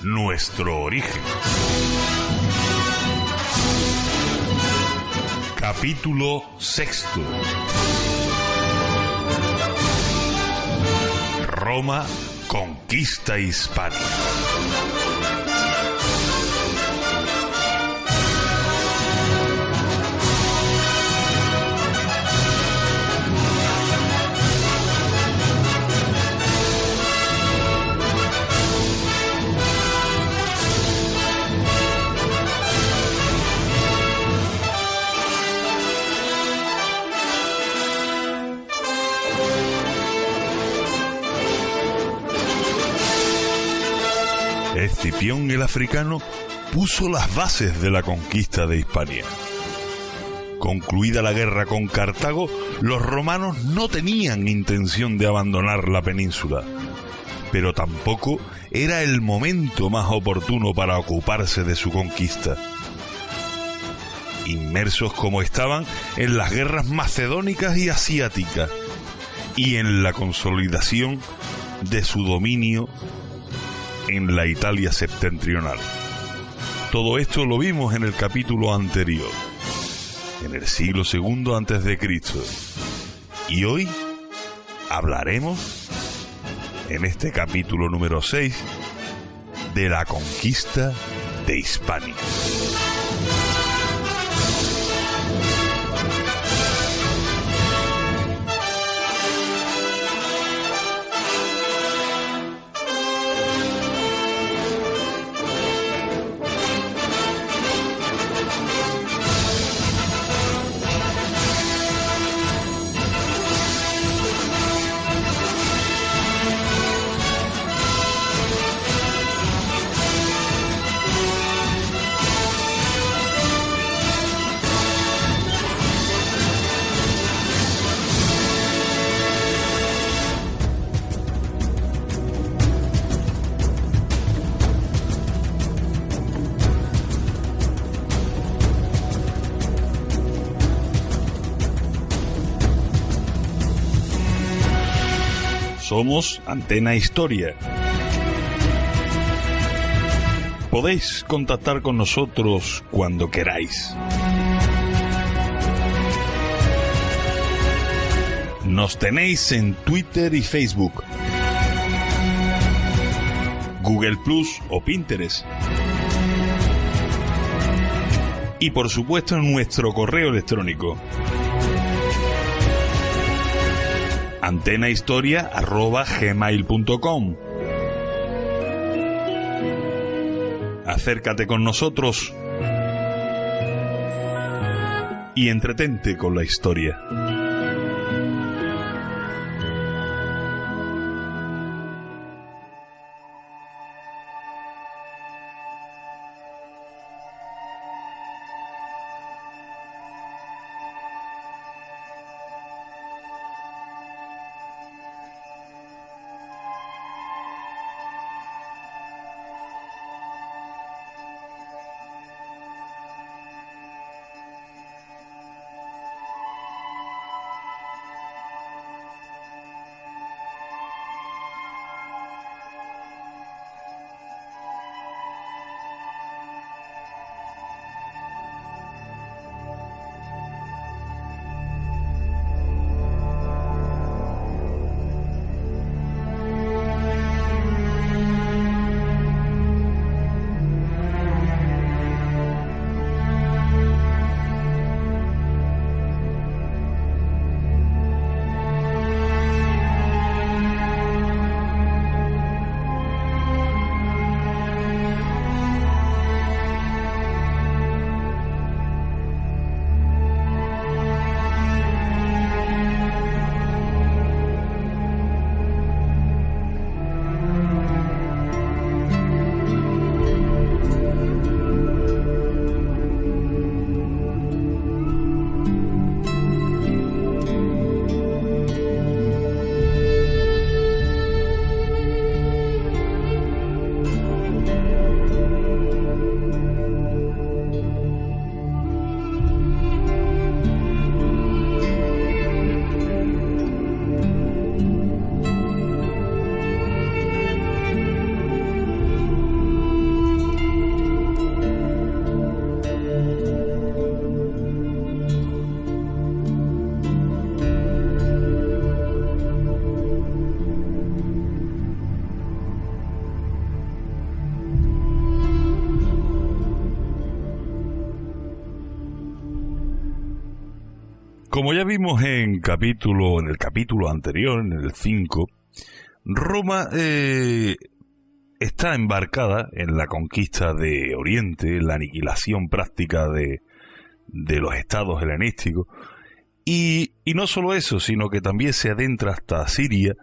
nuestro origen. Capítulo 6. Roma conquista Hispania. Escipión el Africano puso las bases de la conquista de Hispania. Concluida la guerra con Cartago, los romanos no tenían intención de abandonar la península, pero tampoco era el momento más oportuno para ocuparse de su conquista. Inmersos como estaban en las guerras macedónicas y asiáticas y en la consolidación de su dominio en la Italia septentrional. Todo esto lo vimos en el capítulo anterior, en el siglo II a.C. Y hoy hablaremos, en este capítulo número 6, de la conquista de Hispania. Somos Antena Historia. Podéis contactar con nosotros cuando queráis. Nos tenéis en Twitter y Facebook, Google Plus o Pinterest. Y por supuesto en nuestro correo electrónico, antenahistoria@gmail.com. Acércate con nosotros y entretente con la historia. Como ya vimos en el capítulo anterior, en el 5, Roma está embarcada en la conquista de Oriente, la aniquilación práctica de los estados helenísticos, y no solo eso, sino que también se adentra hasta Siria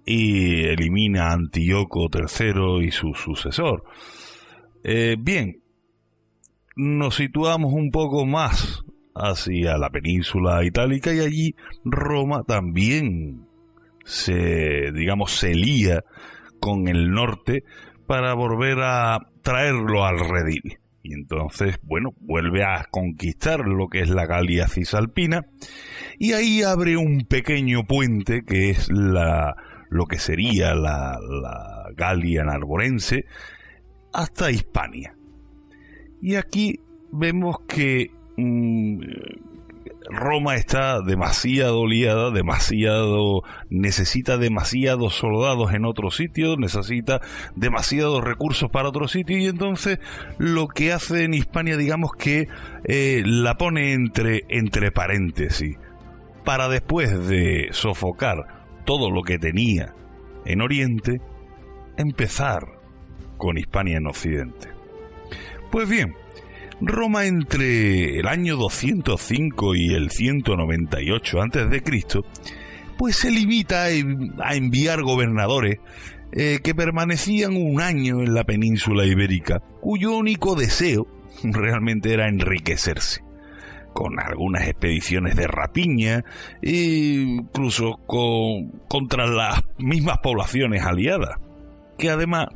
y elimina a Antíoco III y su sucesor. Bien, nos situamos un poco más hacia la península itálica y allí Roma también se lía con el norte para volver a traerlo al redil. Y entonces, vuelve a conquistar lo que es la Galia Cisalpina y ahí abre un pequeño puente que es lo que sería la Galia Narbonense hasta Hispania. Y aquí vemos que Roma está demasiado liada, necesita demasiados soldados en otro sitio, necesita demasiados recursos para otro sitio, y entonces lo que hace en Hispania, digamos que la pone entre paréntesis, para después de sofocar todo lo que tenía en Oriente, empezar con Hispania en Occidente. Pues bien, Roma entre el año 205 y el 198 a.C., pues se limita a enviar gobernadores que permanecían un año en la península ibérica, cuyo único deseo realmente era enriquecerse, con algunas expediciones de rapiña, incluso contra las mismas poblaciones aliadas, que además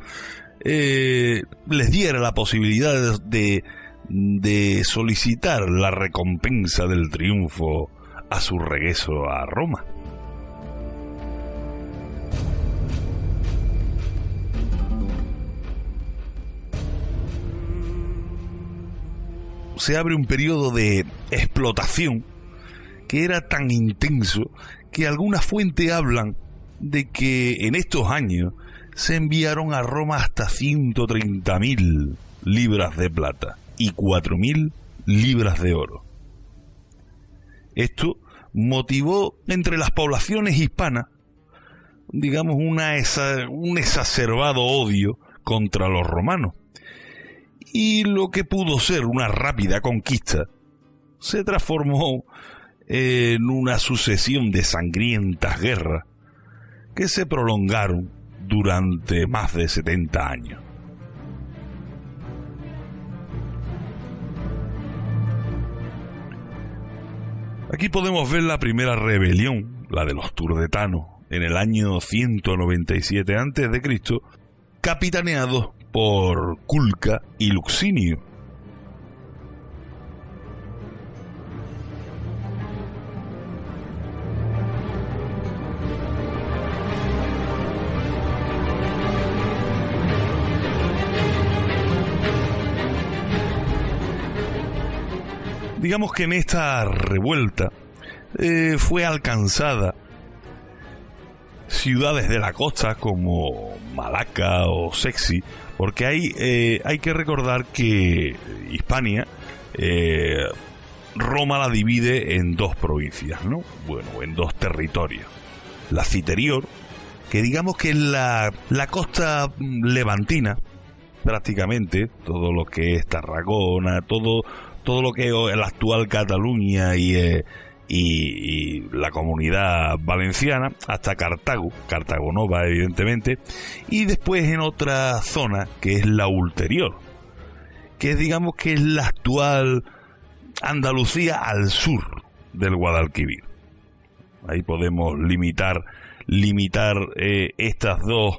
les diera la posibilidad de solicitar la recompensa del triunfo a su regreso a Roma. Se abre un periodo de explotación que era tan intenso que algunas fuentes hablan de que en estos años se enviaron a Roma hasta 130.000 libras de plata y 4.000 libras de oro. Esto motivó entre las poblaciones hispanas, digamos, un exacerbado odio contra los romanos. Y lo que pudo ser una rápida conquista se transformó en una sucesión de sangrientas guerras que se prolongaron durante más de 70 años. Aquí podemos ver la primera rebelión, la de los Turdetanos, en el año 197 a.C., capitaneados por Culca y Luxinio. Digamos que en esta revuelta fue alcanzada ciudades de la costa como Malaca o Sexi, porque hay que recordar que Hispania, Roma la divide en dos provincias, ¿no? Bueno, en dos territorios. La Citerior, que digamos que es la costa levantina, prácticamente, todo lo que es Tarragona, todo lo que es la actual Cataluña y la comunidad valenciana, hasta Cartago Nova, evidentemente, y después en otra zona que es la ulterior, que digamos que es la actual Andalucía al sur del Guadalquivir. Ahí podemos limitar estas dos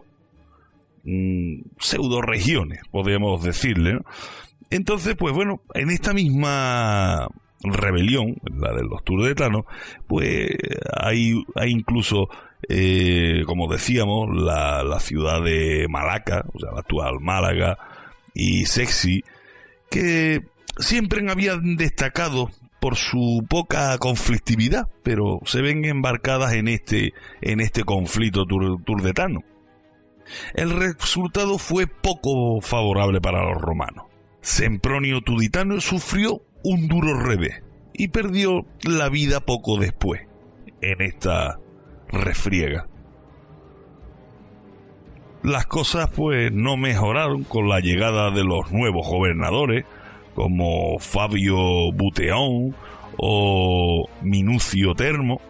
pseudo regiones, podemos decirle, ¿no? Entonces, pues bueno, en esta misma rebelión, la de los Turdetanos, pues hay incluso, como decíamos, la ciudad de Malaca, o sea, la actual Málaga, y Sexi, que siempre habían destacado por su poca conflictividad, pero se ven embarcadas en este conflicto turdetano. El resultado fue poco favorable para los romanos. Sempronio Tuditano sufrió un duro revés y perdió la vida poco después en esta refriega. Las cosas pues no mejoraron con la llegada de los nuevos gobernadores como Fabio Buteón o Minucio Termo,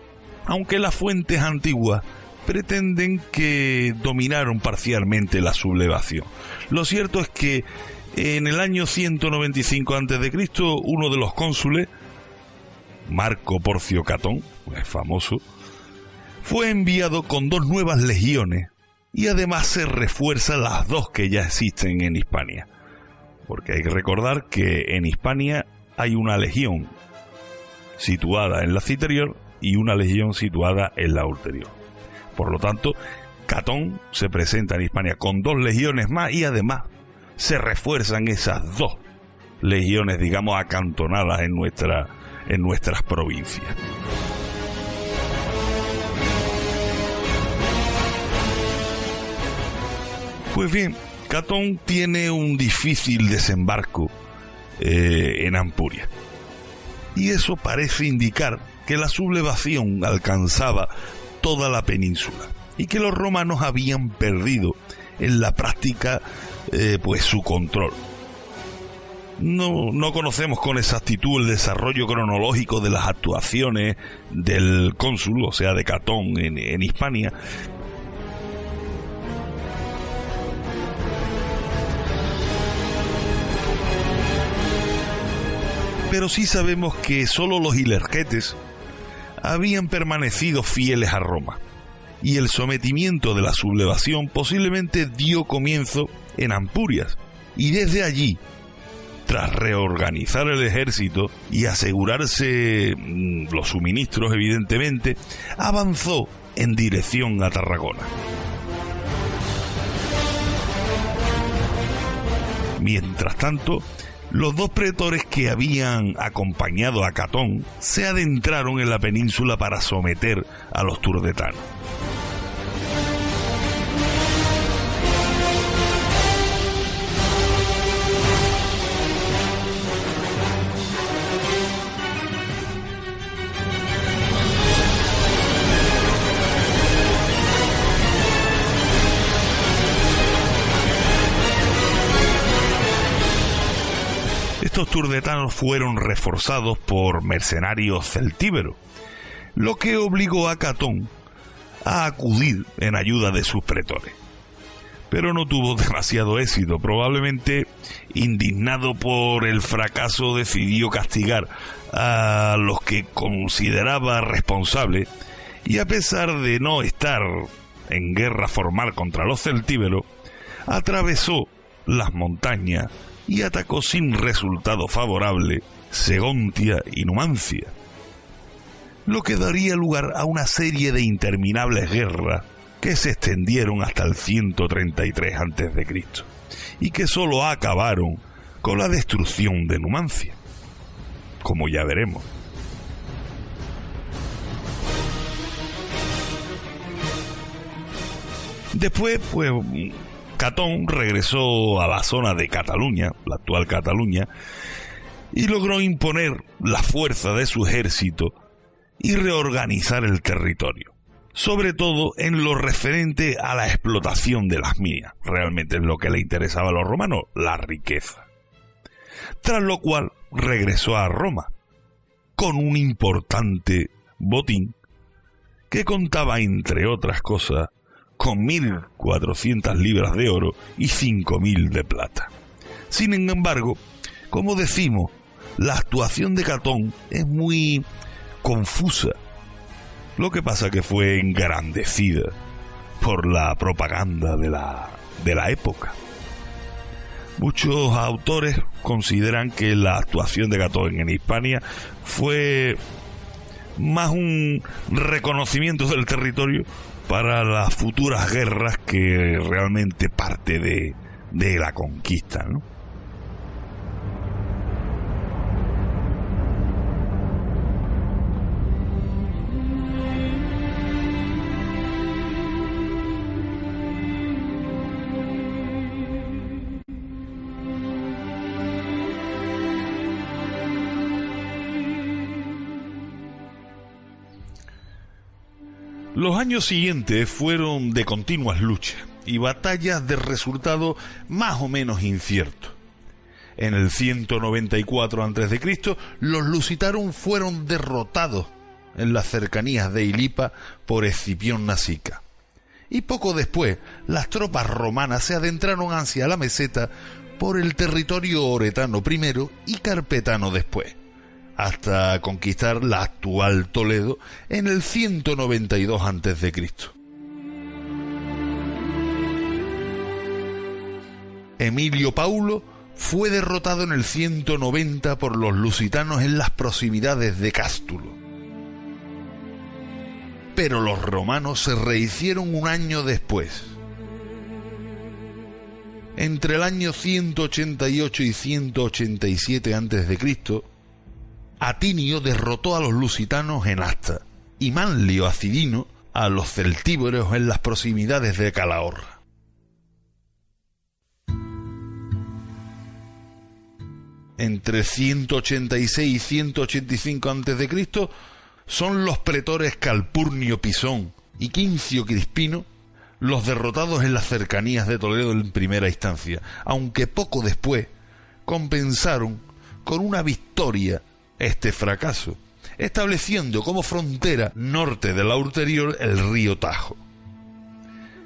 aunque las fuentes antiguas pretenden que dominaron parcialmente la sublevación. Lo cierto es que en el año 195 a.C., uno de los cónsules, Marco Porcio Catón, es famoso, fue enviado con 2 nuevas legiones y además se refuerzan las 2 que ya existen en Hispania. Porque hay que recordar que en Hispania hay una legión situada en la citerior y una legión situada en la ulterior. Por lo tanto, Catón se presenta en Hispania con 2 legiones más y además se refuerzan esas 2 legiones, digamos, acantonadas en nuestras provincias. Pues bien, Catón tiene un difícil desembarco en Ampuria. Y eso parece indicar que la sublevación alcanzaba toda la península y que los romanos habían perdido en la práctica pues su control. No conocemos con exactitud el desarrollo cronológico de las actuaciones del cónsul, o sea de Catón en Hispania. Pero sí sabemos que solo los ilergetes habían permanecido fieles a Roma, y el sometimiento de la sublevación posiblemente dio comienzo en Ampurias, y desde allí, tras reorganizar el ejército y asegurarse los suministros evidentemente, avanzó en dirección a Tarragona. Mientras tanto, los 2 pretores que habían acompañado a Catón se adentraron en la península para someter a los turdetanos. Estos turdetanos fueron reforzados por mercenarios celtíberos, lo que obligó a Catón a acudir en ayuda de sus pretores. Pero no tuvo demasiado éxito. Probablemente, indignado por el fracaso, decidió castigar a los que consideraba responsables, y a pesar de no estar en guerra formal contra los celtíberos, atravesó las montañas y atacó sin resultado favorable Segontia y Numancia, lo que daría lugar a una serie de interminables guerras que se extendieron hasta el 133 a.C. y que solo acabaron con la destrucción de Numancia, como ya veremos. Después, pues, Catón regresó a la zona de Cataluña, la actual Cataluña, y logró imponer la fuerza de su ejército y reorganizar el territorio, sobre todo en lo referente a la explotación de las minas. Realmente es lo que le interesaba a los romanos, la riqueza. Tras lo cual regresó a Roma, con un importante botín que contaba, entre otras cosas, con 1.400 libras de oro y 5.000 de plata. Sin embargo, como decimos, la actuación de Catón es muy confusa. Lo que pasa que fue engrandecida por la propaganda de la época. Muchos autores consideran que la actuación de Catón en Hispania fue más un reconocimiento del territorio para las futuras guerras que realmente parte de la conquista, ¿no? Los años siguientes fueron de continuas luchas y batallas de resultado más o menos incierto. En el 194 a.C., los lusitanos fueron derrotados en las cercanías de Ilipa por Escipión Nasica. Y poco después, las tropas romanas se adentraron hacia la meseta por el territorio oretano primero y carpetano después, hasta conquistar la actual Toledo en el 192 a.C. Emilio Paulo fue derrotado en el 190 por los lusitanos en las proximidades de Cástulo. Pero los romanos se rehicieron un año después. Entre el año 188 y 187 a.C., Atinio derrotó a los lusitanos en Asta y Manlio Acidino a los celtíberos en las proximidades de Calahorra. Entre 186 y 185 a.C. son los pretores Calpurnio Pisón y Quincio Crispino los derrotados en las cercanías de Toledo en primera instancia, aunque poco después compensaron con una victoria este fracaso, estableciendo como frontera norte de la ulterior el río Tajo.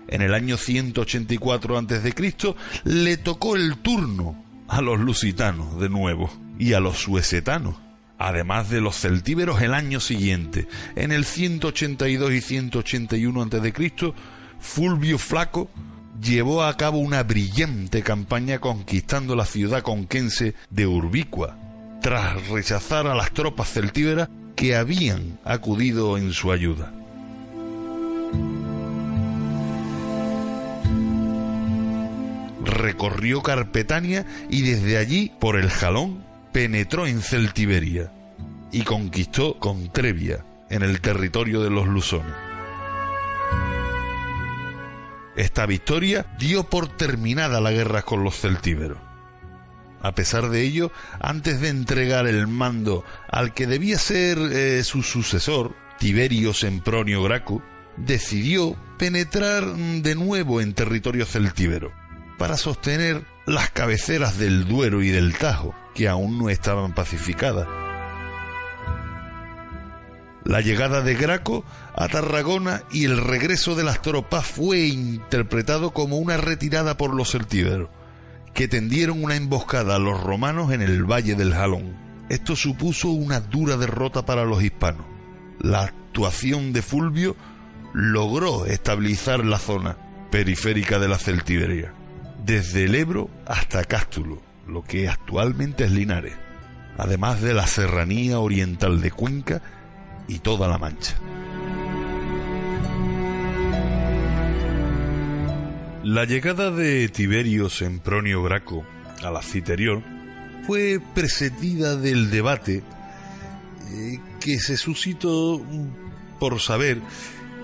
En el año 184 a.C. le tocó el turno a los lusitanos de nuevo y a los suesetanos, además de los celtíberos el año siguiente. En el 182 y 181 a.C., Fulvio Flaco llevó a cabo una brillante campaña conquistando la ciudad conquense de Urbicua, tras rechazar a las tropas celtíberas que habían acudido en su ayuda. Recorrió Carpetania y desde allí, por el Jalón, penetró en Celtiberia y conquistó Contrevia, en el territorio de los lusones. Esta victoria dio por terminada la guerra con los celtíberos. A pesar de ello, antes de entregar el mando al que debía ser su sucesor, Tiberio Sempronio Graco, decidió penetrar de nuevo en territorio celtíbero para sostener las cabeceras del Duero y del Tajo, que aún no estaban pacificadas. La llegada de Graco a Tarragona y el regreso de las tropas fue interpretado como una retirada por los celtíberos, que tendieron una emboscada a los romanos en el Valle del Jalón. Esto supuso una dura derrota para los hispanos. La actuación de Fulvio logró estabilizar la zona periférica de la Celtiberia, desde el Ebro hasta Cástulo, lo que actualmente es Linares, además de la serranía oriental de Cuenca y toda la Mancha. La llegada de Tiberio Sempronio Graco a la Citerior fue precedida del debate que se suscitó por saber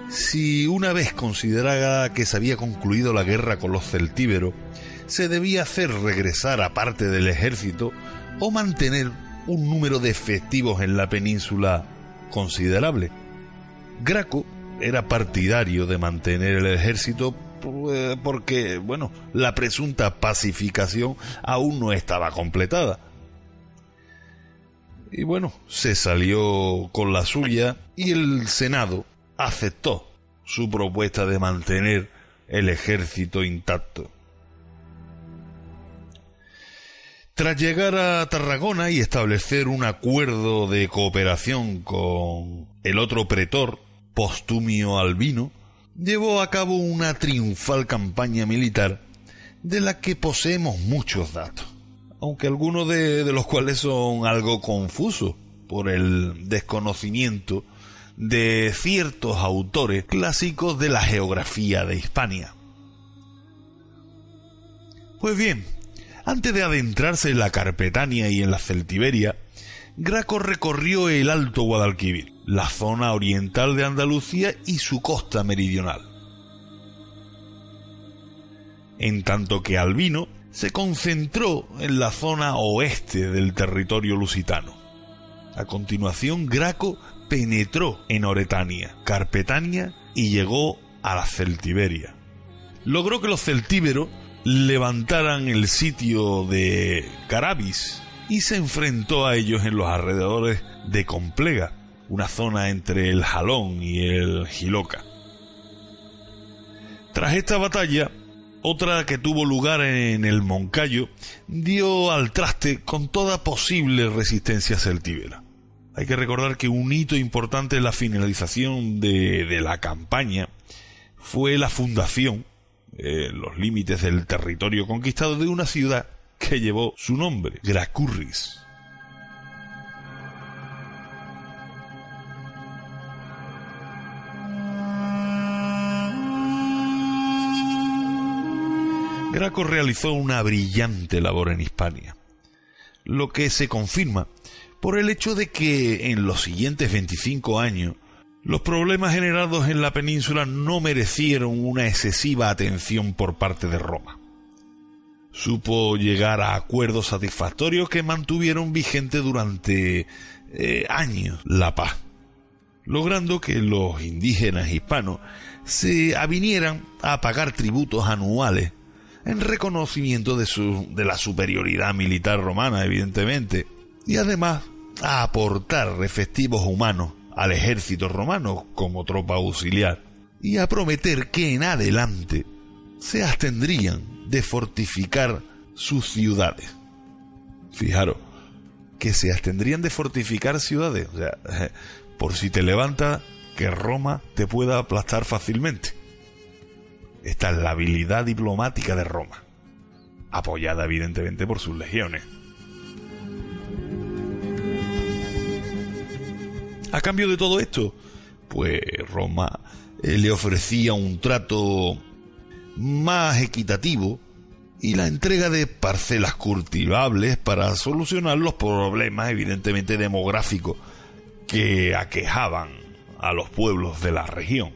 si, una vez considerada que se había concluido la guerra con los celtíberos, se debía hacer regresar a parte del ejército o mantener un número de efectivos en la península considerable. Graco era partidario de mantener el ejército porque, bueno, la presunta pacificación aún no estaba completada. Y bueno, se salió con la suya y el Senado aceptó su propuesta de mantener el ejército intacto. Tras llegar a Tarragona y establecer un acuerdo de cooperación con el otro pretor, Postumio Albino, llevó a cabo una triunfal campaña militar de la que poseemos muchos datos, aunque algunos de los cuales son algo confusos por el desconocimiento de ciertos autores clásicos de la geografía de Hispania. Pues bien, antes de adentrarse en la Carpetania y en la Celtiberia, Graco recorrió el Alto Guadalquivir, la zona oriental de Andalucía y su costa meridional. En tanto que Albino se concentró en la zona oeste del territorio lusitano. A continuación, Graco penetró en Oretania, Carpetania y llegó a la Celtiberia. Logró que los celtíberos levantaran el sitio de Carabis y se enfrentó a ellos en los alrededores de Complega, una zona entre el Jalón y el Jiloca. Tras esta batalla, otra que tuvo lugar en el Moncayo dio al traste con toda posible resistencia celtíbera. Hay que recordar que un hito importante en la finalización de la campaña fue la fundación, los límites del territorio conquistado, de una ciudad que llevó su nombre, Gracurris. Graco realizó una brillante labor en Hispania, lo que se confirma por el hecho de que en los siguientes 25 años los problemas generados en la península no merecieron una excesiva atención por parte de Roma. Supo llegar a acuerdos satisfactorios que mantuvieron vigente durante años la paz, logrando que los indígenas hispanos se avinieran a pagar tributos anuales en reconocimiento de la superioridad militar romana, evidentemente, y además a aportar efectivos humanos al ejército romano como tropa auxiliar, y a prometer que en adelante se abstendrían de fortificar sus ciudades. Fijaros, que se abstendrían de fortificar ciudades, o sea, por si te levantas, que Roma te pueda aplastar fácilmente. Esta es la habilidad diplomática de Roma, apoyada evidentemente por sus legiones. A cambio de todo esto, pues Roma le ofrecía un trato más equitativo y la entrega de parcelas cultivables para solucionar los problemas evidentemente demográficos que aquejaban a los pueblos de la región.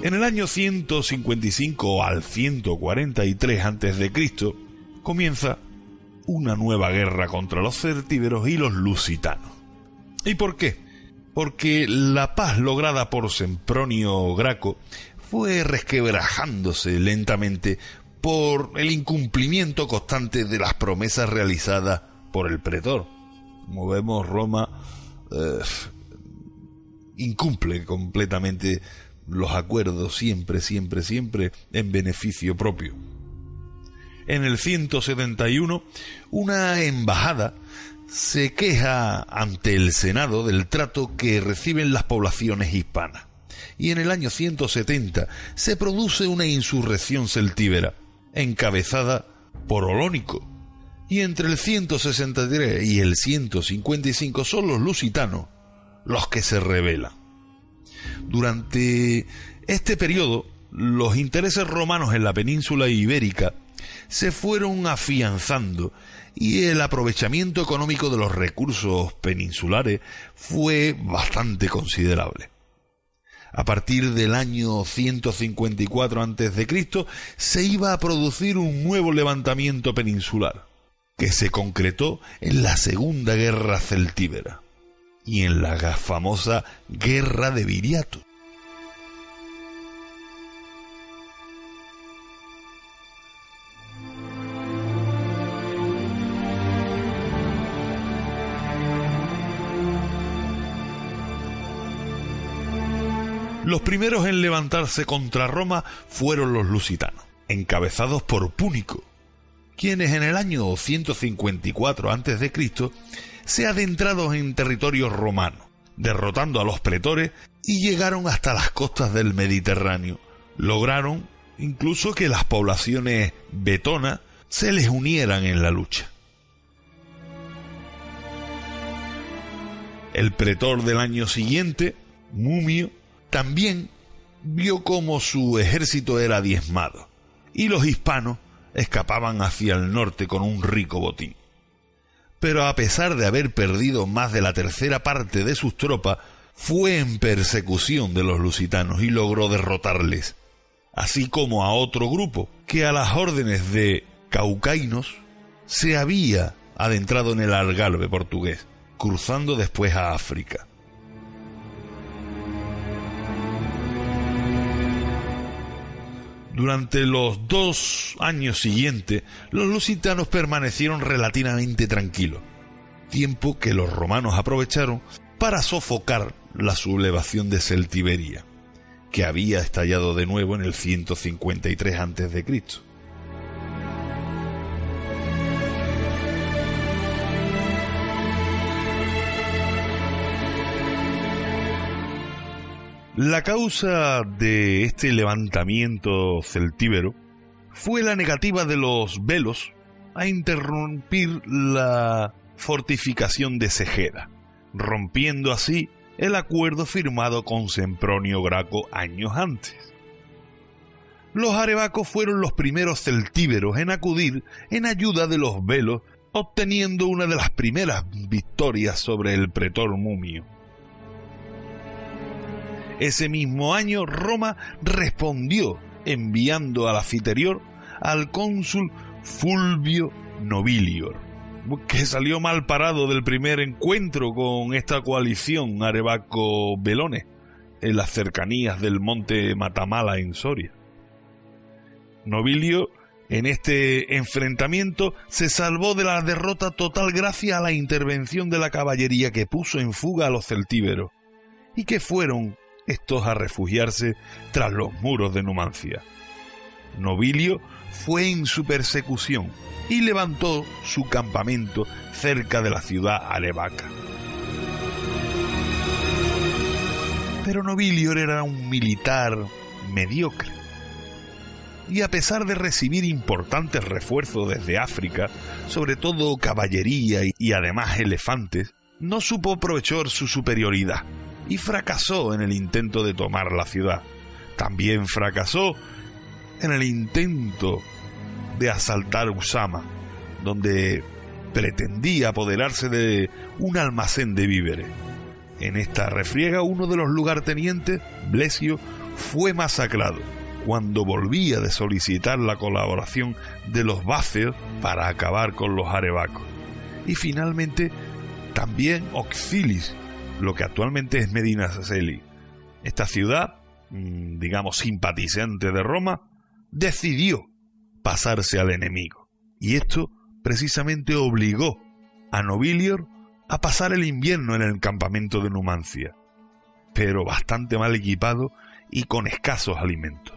En el año 155 al 143 a.C. comienza una nueva guerra contra los celtíberos y los lusitanos. ¿Y por qué? Porque la paz lograda por Sempronio Graco fue resquebrajándose lentamente por el incumplimiento constante de las promesas realizadas por el pretor. Como vemos, Roma incumple completamente los acuerdos siempre en beneficio propio. En el 171, una embajada se queja ante el Senado del trato que reciben las poblaciones hispanas. Y en el año 170 se produce una insurrección celtíbera, encabezada por Olónico. Y entre el 163 y el 155 son los lusitanos los que se rebelan. Durante este periodo, los intereses romanos en la península ibérica se fueron afianzando y el aprovechamiento económico de los recursos peninsulares fue bastante considerable. A partir del año 154 a.C. se iba a producir un nuevo levantamiento peninsular, que se concretó en la Segunda Guerra Celtíbera y en la famosa Guerra de Viriato. Los primeros en levantarse contra Roma fueron los lusitanos, encabezados por Púnico, quienes en el año 154 a.C. se adentraron en territorios romanos, derrotando a los pretores y llegaron hasta las costas del Mediterráneo. Lograron incluso que las poblaciones betonas se les unieran en la lucha. El pretor del año siguiente, Mumio, también vio cómo su ejército era diezmado y los hispanos escapaban hacia el norte con un rico botín. pero a pesar de haber perdido más de la tercera parte de sus tropas, fue en persecución de los lusitanos y logró derrotarles, así como a otro grupo que a las órdenes de Caucaínos se había adentrado en el Algarve portugués, cruzando después a África. Durante los 2 años siguientes, los lusitanos permanecieron relativamente tranquilos, tiempo que los romanos aprovecharon para sofocar la sublevación de Celtiberia, que había estallado de nuevo en el 153 a.C. La causa de este levantamiento celtíbero fue la negativa de los velos a interrumpir la fortificación de Segeda, rompiendo así el acuerdo firmado con Sempronio Graco años antes. Los arebacos fueron los primeros celtíberos en acudir en ayuda de los velos, obteniendo una de las primeras victorias sobre el pretor Mumio. Ese mismo año Roma respondió enviando al anfitrión al cónsul Fulvio Nobilior, que salió mal parado del primer encuentro con esta coalición arebaco-belones en las cercanías del monte Matamala en Soria. Nobilio en este enfrentamiento se salvó de la derrota total gracias a la intervención de la caballería que puso en fuga a los celtíberos y que fueron estos a refugiarse tras los muros de Numancia. Nobilio fue en su persecución y levantó su campamento cerca de la ciudad arebaca. Pero Nobilio era un militar mediocre, y a pesar de recibir importantes refuerzos desde África, sobre todo caballería y además elefantes, no supo aprovechar su superioridad y fracasó en el intento de tomar la ciudad. También fracasó en el intento de asaltar Usama, donde pretendía apoderarse de un almacén de víveres. En esta refriega, uno de los lugartenientes, Blesio, fue masacrado cuando volvía de solicitar la colaboración de los báceos para acabar con los arebacos. Y finalmente, también Oxilis, lo que actualmente es Medinaceli. Esta ciudad, digamos simpatizante de Roma, decidió pasarse al enemigo. Y esto precisamente obligó a Nobilior a pasar el invierno en el campamento de Numancia, pero bastante mal equipado y con escasos alimentos.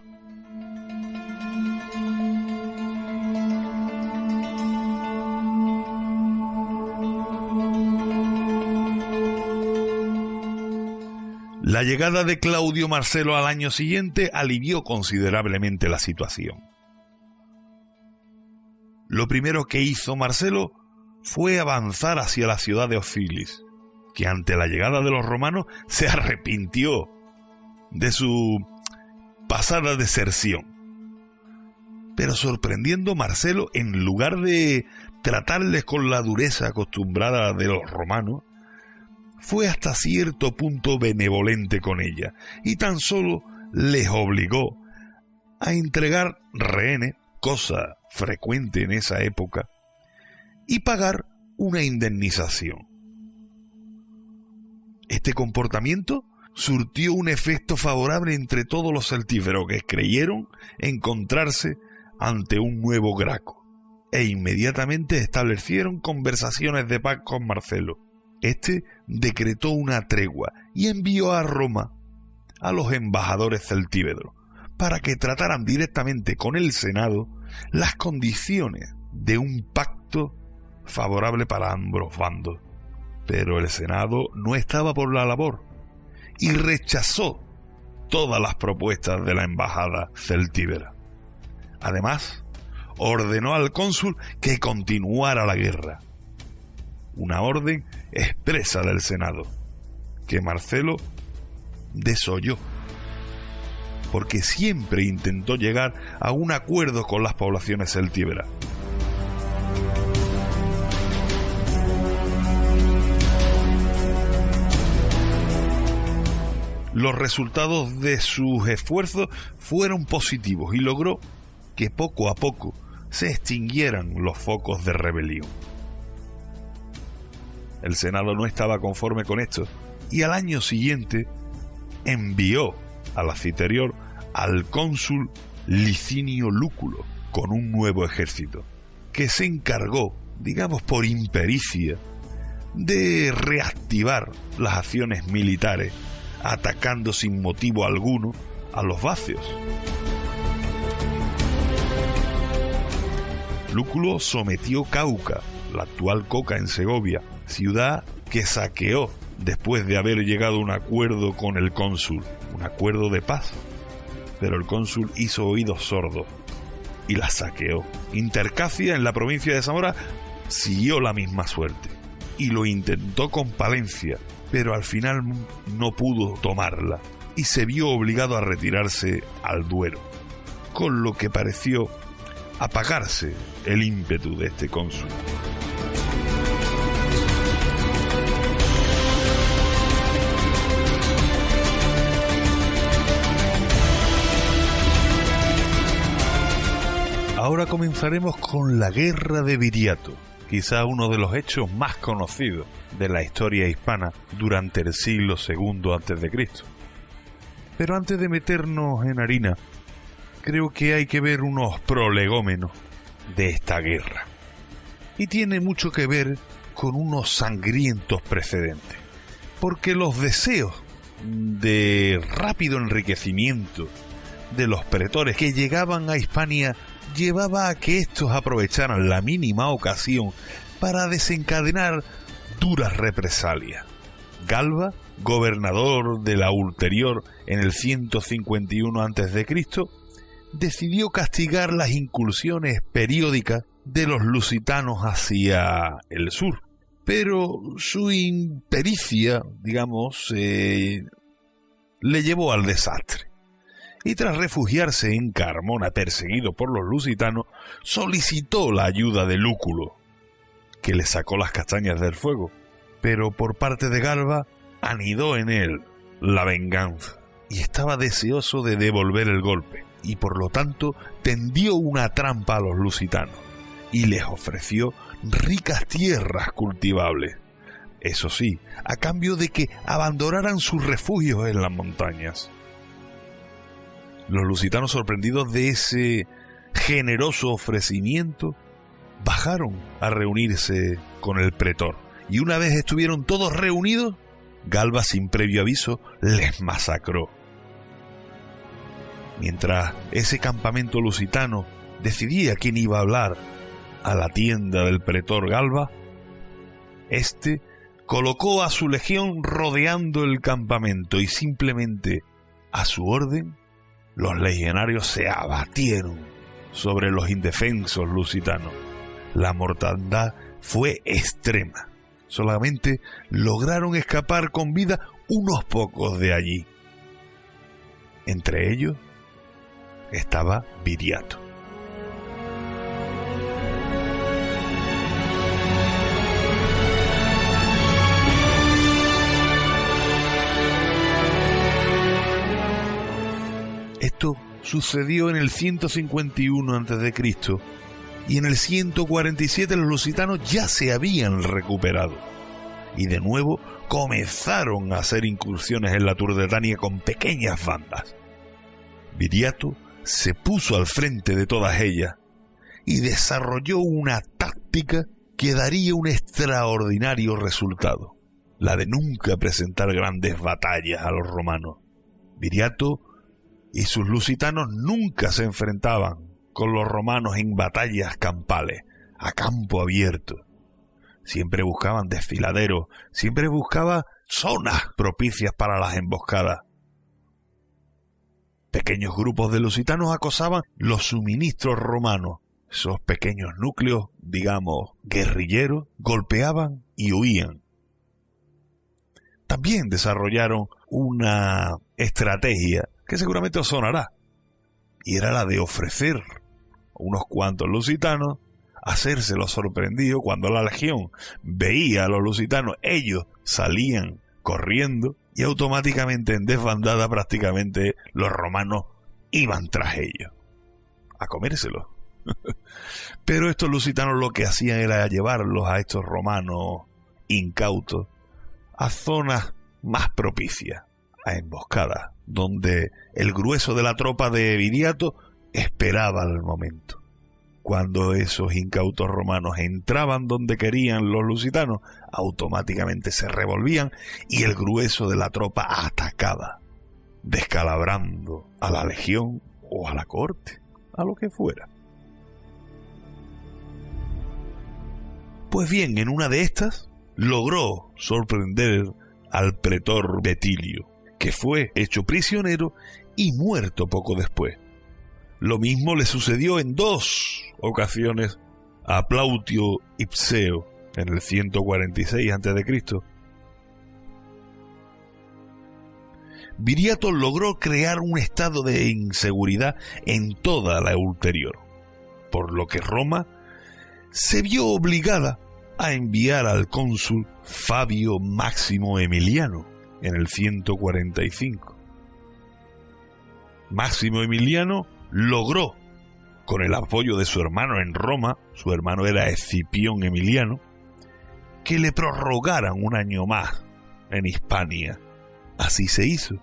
La llegada de Claudio Marcelo al año siguiente alivió considerablemente la situación. Lo primero que hizo Marcelo fue avanzar hacia la ciudad de Oxilis, que ante la llegada de los romanos se arrepintió de su pasada deserción. Pero sorprendiendo, Marcelo, en lugar de tratarles con la dureza acostumbrada de los romanos, fue hasta cierto punto benevolente con ella y tan solo les obligó a entregar rehenes, cosa frecuente en esa época, y pagar una indemnización. Este comportamiento surtió un efecto favorable entre todos los celtíberos que creyeron encontrarse ante un nuevo Graco e inmediatamente establecieron conversaciones de paz con Marcelo. Este decretó una tregua y envió a Roma a los embajadores celtíberos para que trataran directamente con el Senado las condiciones de un pacto favorable para ambos bandos. Pero el Senado no estaba por la labor y rechazó todas las propuestas de la embajada celtíbera. Además, ordenó al cónsul que continuara la guerra. Una orden expresa del Senado, que Marcelo desoyó, porque siempre intentó llegar a un acuerdo con las poblaciones celtíberas. los resultados de sus esfuerzos fueron positivos y logró que poco a poco se extinguieran los focos de rebelión. El Senado no estaba conforme con esto y al año siguiente envió a la Citerior al cónsul Licinio Lúculo con un nuevo ejército, que se encargó, digamos por impericia, de reactivar las acciones militares, atacando sin motivo alguno a los vacios. Lúculo sometió Cauca, la actual Coca en Segovia, ciudad que saqueó después de haber llegado a un acuerdo con el cónsul, un acuerdo de paz. Pero el cónsul hizo oídos sordos y la saqueó. Intercacia, en la provincia de Zamora, siguió la misma suerte y lo intentó con Palencia, pero al final no pudo tomarla y se vio obligado a retirarse al Duero, con lo que pareció apagarse el ímpetu de este cónsul. Ahora comenzaremos con la Guerra de Viriato, quizá uno de los hechos más conocidos de la historia hispana durante el siglo II a.C. Pero antes de meternos en harina, creo que hay que ver unos prolegómenos de esta guerra. Y tiene mucho que ver con unos sangrientos precedentes, porque los deseos de rápido enriquecimiento de los pretores que llegaban a Hispania llevaba a que estos aprovecharan la mínima ocasión para desencadenar duras represalias. Galba, gobernador de la Ulterior en el 151 a.C., decidió castigar las incursiones periódicas de los lusitanos hacia el sur, pero su impericia, digamos, le llevó al desastre. Y tras refugiarse en Carmona, perseguido por los lusitanos, solicitó la ayuda de Lúculo, que le sacó las castañas del fuego. Pero por parte de Galba, anidó en él la venganza, y estaba deseoso de devolver el golpe, y por lo tanto tendió una trampa a los lusitanos, y les ofreció ricas tierras cultivables. Eso sí, a cambio de que abandonaran sus refugios en las montañas. Los lusitanos, sorprendidos de ese generoso ofrecimiento, bajaron a reunirse con el pretor. Y una vez estuvieron todos reunidos, Galba, sin previo aviso, les masacró. Mientras ese campamento lusitano decidía quién iba a hablar a la tienda del pretor Galba, este colocó a su legión rodeando el campamento y simplemente a su orden los legionarios se abatieron sobre los indefensos lusitanos. La mortandad fue extrema. Solamente lograron escapar con vida unos pocos de allí. Entre ellos estaba Viriato. Esto sucedió en el 151 a.C. y en el 147 los lusitanos ya se habían recuperado y de nuevo comenzaron a hacer incursiones en la Turdetania con pequeñas bandas. Viriato se puso al frente de todas ellas y desarrolló una táctica que daría un extraordinario resultado, la de nunca presentar grandes batallas a los romanos. Viriato y sus lusitanos nunca se enfrentaban con los romanos en batallas campales, a campo abierto. Siempre buscaban desfiladeros, siempre buscaba zonas propicias para las emboscadas. Pequeños grupos de lusitanos acosaban los suministros romanos. Esos pequeños núcleos, digamos, guerrilleros, golpeaban y huían. También desarrollaron una estrategia que seguramente os sonará, y era la de ofrecer a unos cuantos lusitanos, hacerse los sorprendidos. Cuando la legión veía a los lusitanos, ellos salían corriendo y automáticamente en desbandada prácticamente los romanos iban tras ellos a comérselos. Pero estos lusitanos lo que hacían era llevarlos a estos romanos incautos a zonas más propicias, a emboscadas, donde el grueso de la tropa de Viriato esperaba el momento. Cuando esos incautos romanos entraban donde querían los lusitanos, automáticamente se revolvían y el grueso de la tropa atacaba, descalabrando a la legión o a la corte, a lo que fuera. Pues bien, en una de estas logró sorprender al pretor Betilio, que fue hecho prisionero y muerto poco después. Lo mismo le sucedió en 2 ocasiones a Plautio Ipseo en el 146 a.C. Viriato logró crear un estado de inseguridad en toda la ulterior, por lo que Roma se vio obligada a enviar al cónsul Fabio Máximo Emiliano en el 145. Máximo Emiliano logró, con el apoyo de su hermano en Roma, su hermano era Escipión Emiliano, que le prorrogaran un año más en Hispania. Así se hizo,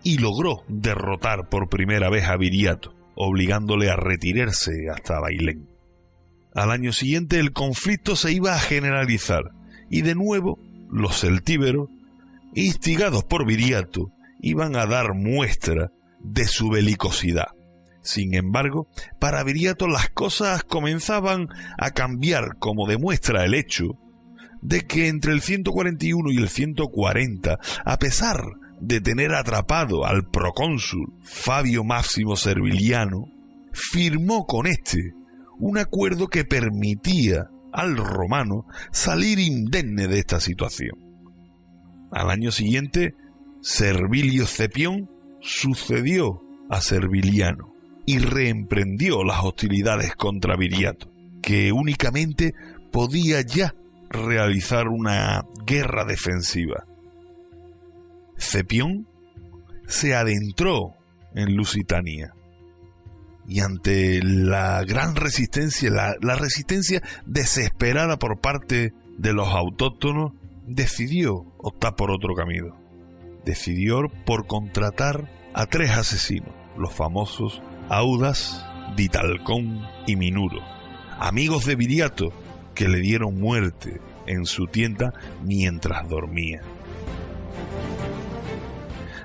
y logró derrotar por primera vez a Viriato, obligándole a retirarse hasta Bailén. Al año siguiente el conflicto se iba a generalizar, y de nuevo los celtíberos, instigados por Viriato, iban a dar muestra de su belicosidad. Sin embargo, para Viriato las cosas comenzaban a cambiar, como demuestra el hecho de que entre el 141 y el 140, a pesar de tener atrapado al procónsul Fabio Máximo Serviliano, firmó con este un acuerdo que permitía al romano salir indemne de esta situación. Al año siguiente, Servilio Cepión sucedió a Serviliano y reemprendió las hostilidades contra Viriato, que únicamente podía ya realizar una guerra defensiva. Cepión se adentró en Lusitania y ante la gran resistencia, la resistencia desesperada por parte de los autóctonos, decidió optar por otro camino. Decidió por contratar a 3 asesinos, los famosos Audas, Ditalcón y Minuro, amigos de Viriato, que le dieron muerte en su tienda mientras dormía.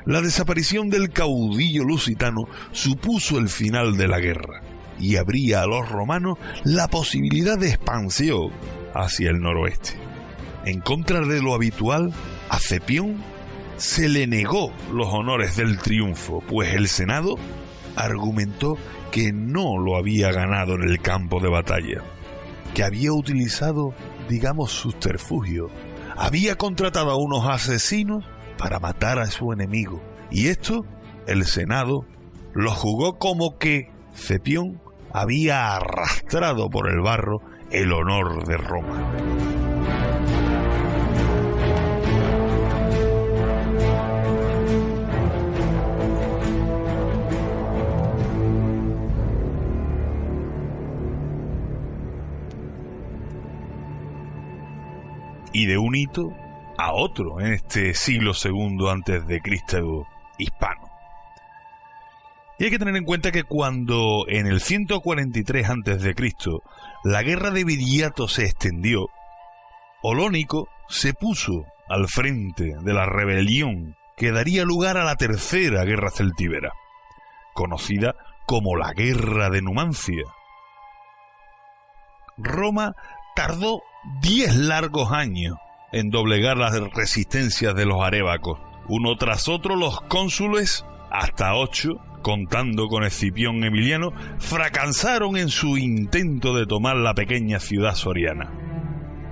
La desaparición del caudillo lusitano supuso el final de la guerra y abría a los romanos la posibilidad de expansión hacia el noroeste. En contra de lo habitual, a Cepión se le negó los honores del triunfo, pues el Senado argumentó que no lo había ganado en el campo de batalla, que había utilizado, digamos, subterfugio. Había contratado a unos asesinos para matar a su enemigo, y esto el Senado lo jugó como que Cepión había arrastrado por el barro el honor de Roma. Y de un hito a otro en este siglo II antes de Cristo hispano. Y hay que tener en cuenta que cuando en el 143 antes de Cristo la guerra de Viriato se extendió, Olónico se puso al frente de la rebelión que daría lugar a la tercera guerra celtíbera, conocida como la Guerra de Numancia. Roma tardó 10 largos años en doblegar las resistencias de los arévacos. Uno tras otro los cónsules, hasta 8, contando con Escipión Emiliano, fracasaron en su intento de tomar la pequeña ciudad soriana.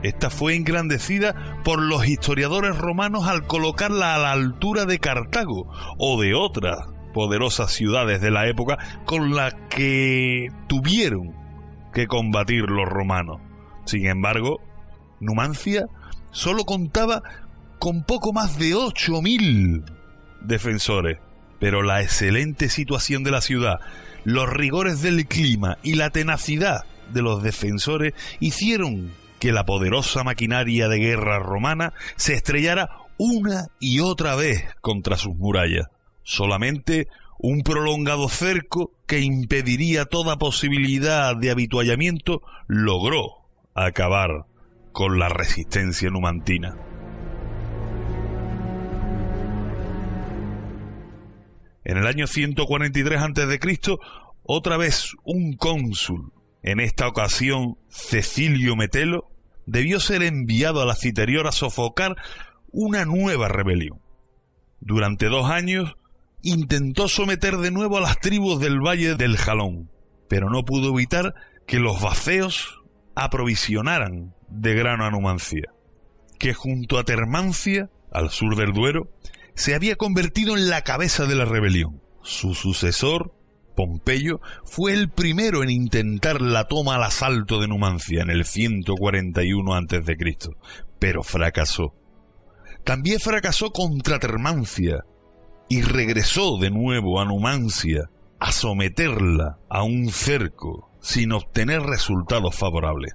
Esta fue engrandecida por los historiadores romanos al colocarla a la altura de Cartago o de otras poderosas ciudades de la época con las que tuvieron que combatir los romanos. Sin embargo, Numancia solo contaba con poco más de 8.000 defensores. Pero la excelente situación de la ciudad, los rigores del clima y la tenacidad de los defensores hicieron que la poderosa maquinaria de guerra romana se estrellara una y otra vez contra sus murallas. Solamente un prolongado cerco que impediría toda posibilidad de avituallamiento logró acabar con la resistencia numantina. En el año 143 a.C., otra vez un cónsul, en esta ocasión Cecilio Metelo, debió ser enviado a la Citerior a sofocar una nueva rebelión. Durante 2 años intentó someter de nuevo a las tribus del Valle del Jalón, pero no pudo evitar que los vacceos aprovisionaran de grano a Numancia, que junto a Termancia, al sur del Duero, se había convertido en la cabeza de la rebelión. Su sucesor, Pompeyo, fue el primero en intentar la toma al asalto de Numancia en el 141 a.C., pero fracasó. También fracasó contra Termancia y regresó de nuevo a Numancia a someterla a un cerco sin obtener resultados favorables.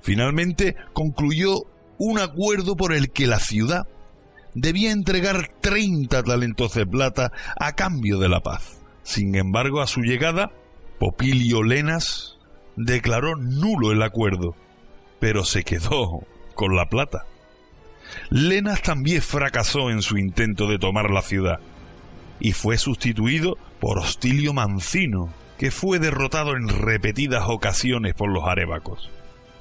Finalmente concluyó un acuerdo por el que la ciudad debía entregar 30 talentos de plata a cambio de la paz. Sin embargo, a su llegada, Popilio Lenas declaró nulo el acuerdo, pero se quedó con la plata. Lenas también fracasó en su intento de tomar la ciudad y fue sustituido por Hostilio Mancino, que fue derrotado en repetidas ocasiones por los arébacos.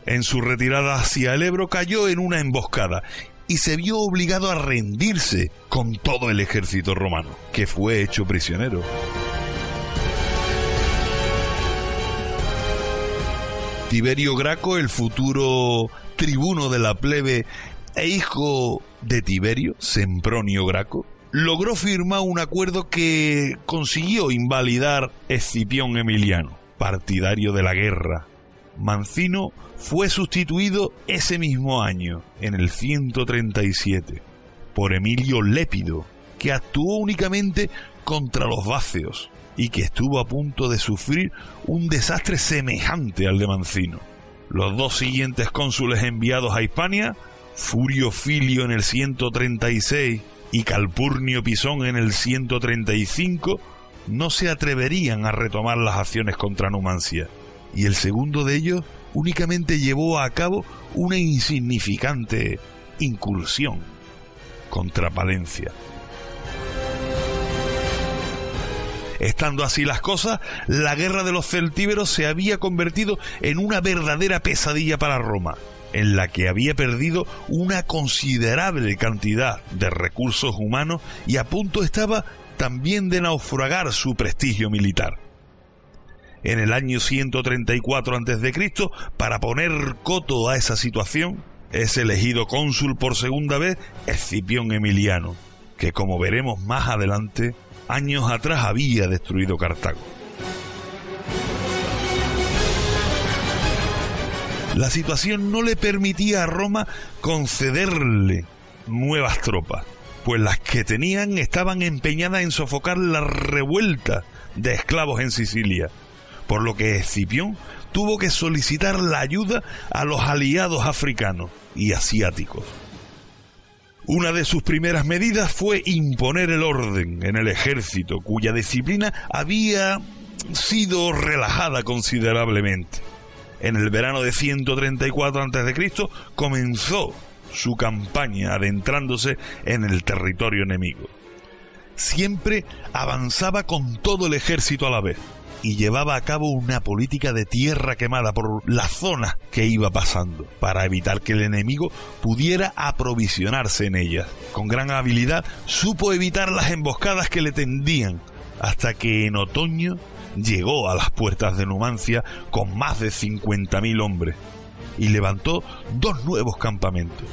En su retirada hacia el Ebro cayó en una emboscada y se vio obligado a rendirse con todo el ejército romano, que fue hecho prisionero. Tiberio Graco, el futuro tribuno de la plebe e hijo de Tiberio, Sempronio Graco, logró firmar un acuerdo que consiguió invalidar Escipión Emiliano, partidario de la guerra. Mancino fue sustituido ese mismo año, en el 137, por Emilio Lépido, que actuó únicamente contra los vacceos y que estuvo a punto de sufrir un desastre semejante al de Mancino. Los 2 siguientes cónsules enviados a Hispania, Furio Filio en el 136 y Calpurnio Pisón en el 135, no se atreverían a retomar las acciones contra Numancia, y el segundo de ellos únicamente llevó a cabo una insignificante incursión contra Palencia. Estando así las cosas, la guerra de los celtíberos se había convertido en una verdadera pesadilla para Roma, en la que había perdido una considerable cantidad de recursos humanos y a punto estaba también de naufragar su prestigio militar. En el año 134 a.C., para poner coto a esa situación, es elegido cónsul por segunda vez Escipión Emiliano, que, como veremos más adelante, años atrás había destruido Cartago. La situación no le permitía a Roma concederle nuevas tropas, pues las que tenían estaban empeñadas en sofocar la revuelta de esclavos en Sicilia, por lo que Escipión tuvo que solicitar la ayuda a los aliados africanos y asiáticos. Una de sus primeras medidas fue imponer el orden en el ejército, cuya disciplina había sido relajada considerablemente. En el verano de 134 a.C. comenzó su campaña adentrándose en el territorio enemigo. Siempre avanzaba con todo el ejército a la vez y llevaba a cabo una política de tierra quemada por las zonas que iba pasando, para evitar que el enemigo pudiera aprovisionarse en ellas. Con gran habilidad supo evitar las emboscadas que le tendían, hasta que en otoño llegó a las puertas de Numancia con más de 50.000 hombres y levantó 2 nuevos campamentos.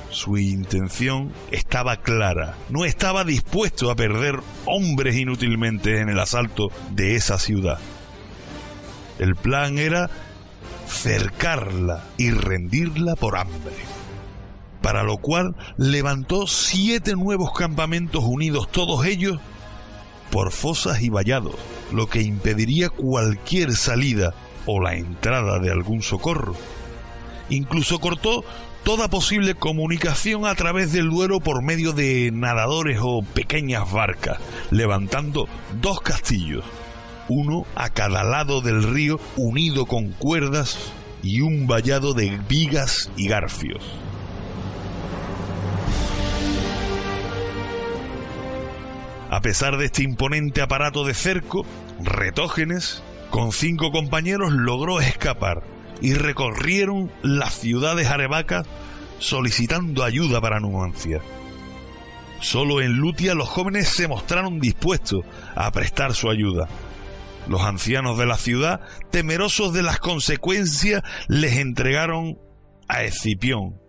Su intención estaba clara, no estaba dispuesto a perder hombres inútilmente en el asalto de esa ciudad. El plan era cercarla y rendirla por hambre. para lo cual levantó 7 nuevos campamentos unidos todos ellos por fosas y vallados, lo que impediría cualquier salida o la entrada de algún socorro. Incluso cortó toda posible comunicación a través del Duero por medio de nadadores o pequeñas barcas, levantando 2 castillos, uno a cada lado del río unido con cuerdas y un vallado de vigas y garfios. A pesar de este imponente aparato de cerco, Retógenes, con 5 compañeros, logró escapar y recorrieron las ciudades arebacas solicitando ayuda para Numancia. Solo en Lutia los jóvenes se mostraron dispuestos a prestar su ayuda. Los ancianos de la ciudad, temerosos de las consecuencias, les entregaron a Escipión,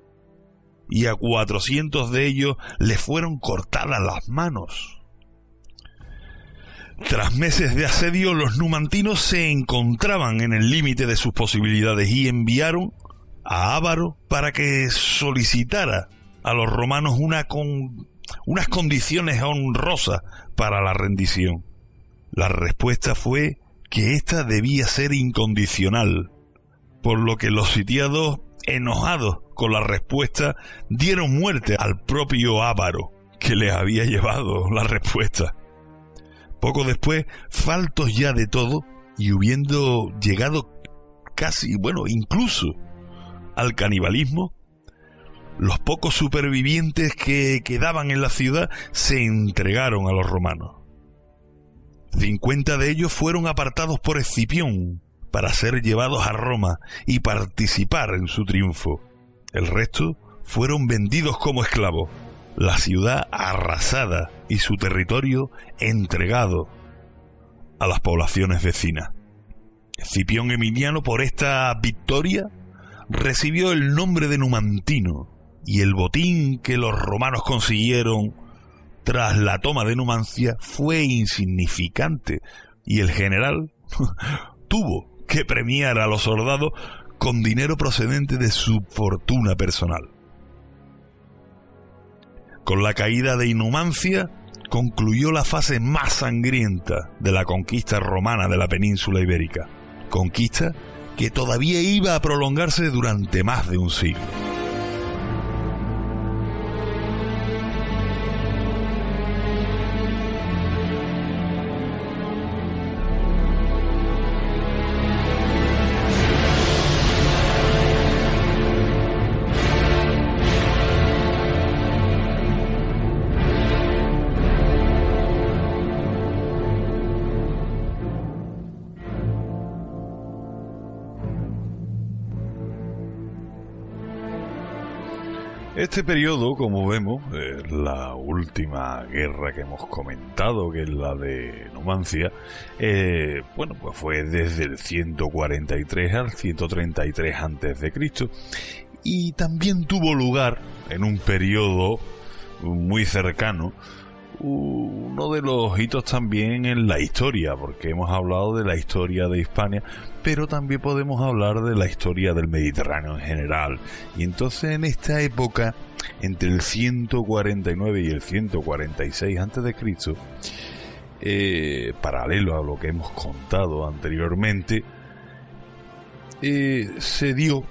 y a 400 de ellos les fueron cortadas las manos. Tras meses de asedio, los numantinos se encontraban en el límite de sus posibilidades y enviaron a Ávaro para que solicitara a los romanos unas condiciones honrosas para la rendición. La respuesta fue que ésta debía ser incondicional, por lo que los sitiados, enojados con la respuesta, dieron muerte al propio Ávaro, que les había llevado la respuesta. Poco después, faltos ya de todo, y habiendo llegado incluso al canibalismo, los pocos supervivientes que quedaban en la ciudad se entregaron a los romanos. 50 de ellos fueron apartados por Escipión para ser llevados a Roma y participar en su triunfo. El resto fueron vendidos como esclavos, la ciudad arrasada y su territorio entregado a las poblaciones vecinas. Escipión Emiliano, por esta victoria, recibió el nombre de numantino, y el botín que los romanos consiguieron tras la toma de Numancia fue insignificante, y el general tuvo que premiar a los soldados con dinero procedente de su fortuna personal. Con la caída de Numancia concluyó la fase más sangrienta de la conquista romana de la península ibérica, conquista que todavía iba a prolongarse durante más de un siglo. Este periodo, como vemos, la última guerra que hemos comentado, que es la de Numancia, pues fue desde el 143 al 133 a.C. y también tuvo lugar en un periodo muy cercano, uno de los hitos también en la historia, porque hemos hablado de la historia de Hispania, pero también podemos hablar de la historia del Mediterráneo en general. Y entonces en esta época, entre el 149 y el 146 a.C., paralelo a lo que hemos contado anteriormente, se dio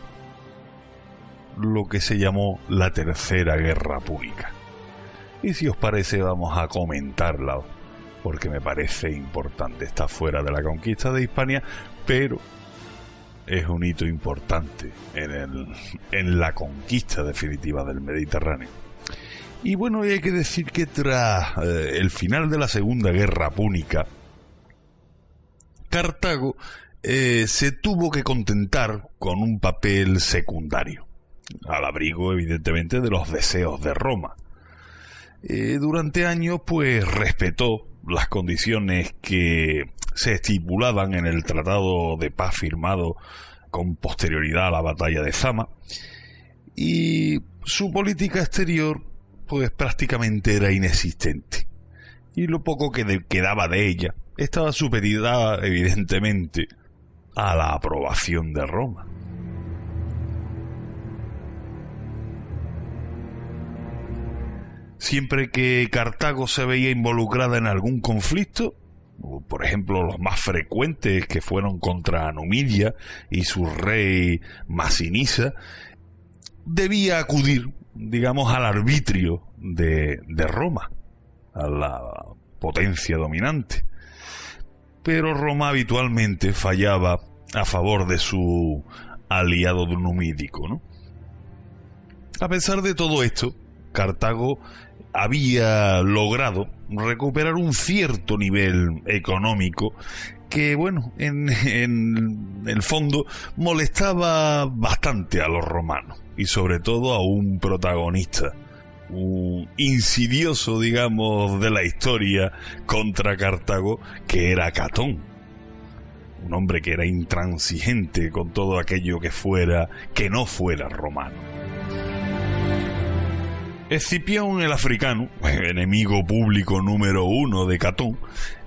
lo que se llamó la Tercera Guerra Púnica. Y si os parece, vamos a comentarla, porque me parece importante. Está fuera de la conquista de Hispania, pero es un hito importante en la conquista definitiva del Mediterráneo. Y bueno, hay que decir que tras el final de la Segunda Guerra Púnica, Cartago se tuvo que contentar con un papel secundario, al abrigo evidentemente de los deseos de Roma. Durante años pues respetó las condiciones que se estipulaban en el tratado de paz firmado con posterioridad a la batalla de Zama, y su política exterior pues prácticamente era inexistente, y lo poco que quedaba de ella estaba supeditada evidentemente a la aprobación de Roma. Siempre que Cartago se veía involucrada en algún conflicto, por ejemplo los más frecuentes que fueron contra Numidia y su rey Masinisa, debía acudir, digamos, al arbitrio de Roma, a la potencia dominante. Pero Roma habitualmente fallaba a favor de su aliado numídico, ¿no? A pesar de todo esto, Cartago había logrado recuperar un cierto nivel económico que, bueno, en el fondo molestaba bastante a los romanos, y sobre todo a un protagonista, un insidioso, digamos, de la historia contra Cartago, que era Catón. Un hombre que era intransigente con todo aquello que no fuera romano. Escipión el africano, enemigo público número 1 de Catón,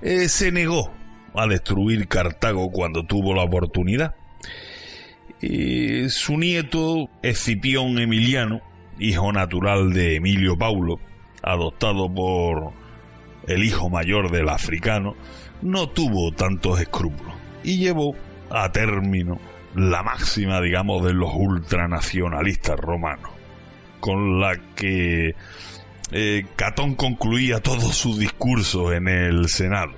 se negó a destruir Cartago cuando tuvo la oportunidad. Su nieto, Escipión Emiliano, hijo natural de Emilio Paulo, adoptado por el hijo mayor del africano, no tuvo tantos escrúpulos y llevó a término la máxima, digamos, de los ultranacionalistas romanos, con la que Catón concluía todos sus discursos en el Senado.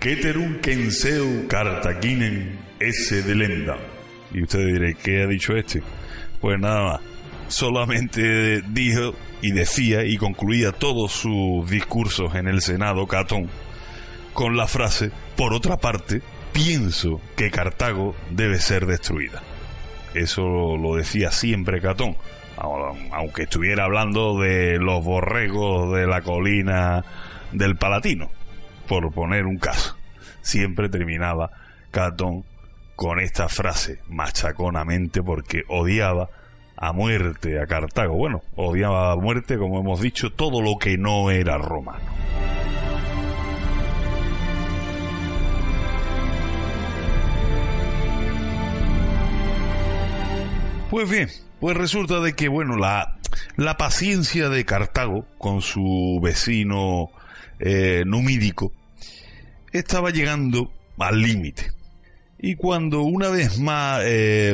Ceterum censeo Carthaginem esse delenda. Y usted dirá, ¿qué ha dicho este? Pues nada más, solamente dijo y decía y concluía todos sus discursos en el Senado Catón con la frase: por otra parte, pienso que Cartago debe ser destruida. Eso lo decía siempre Catón, aunque estuviera hablando de los borregos de la colina del Palatino, por poner un caso. Siempre terminaba Catón con esta frase machaconamente, porque odiaba a muerte a Cartago. Bueno, odiaba a muerte, como hemos dicho, todo lo que no era romano. Pues bien, pues resulta de que, bueno, la paciencia de Cartago con su vecino numídico estaba llegando al límite. Y cuando una vez más